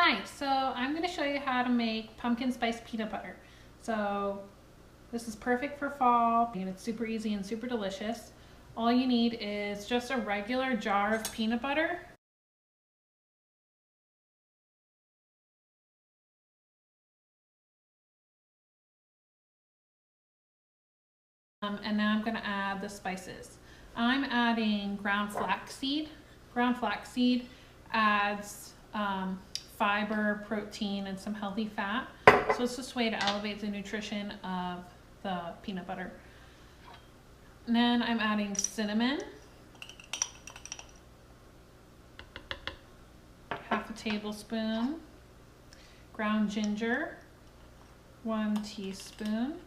Hi, so I'm going to show you how to make pumpkin spice peanut butter. So this is perfect for fall and it's super easy and super delicious. All you need is just a regular jar of peanut butter. And now I'm going to add the spices. I'm adding ground flaxseed. Ground flaxseed adds fiber, protein, and some healthy fat. So it's just a way to elevate the nutrition of the peanut butter. And then I'm adding cinnamon, half a tablespoon, ground ginger, 1 teaspoon,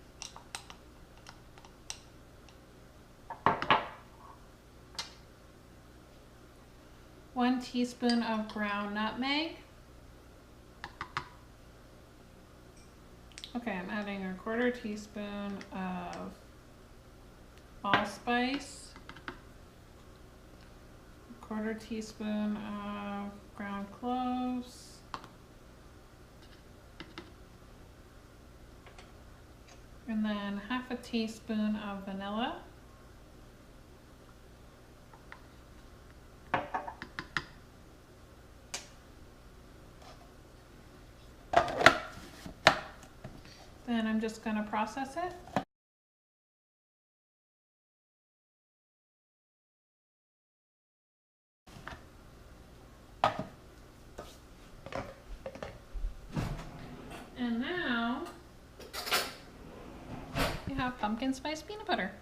one teaspoon of ground nutmeg. Okay, I'm adding a 1/4 teaspoon of allspice, 1/4 teaspoon of ground cloves, and then half a teaspoon of vanilla. Then I'm just going to process it. And now you have pumpkin spice peanut butter.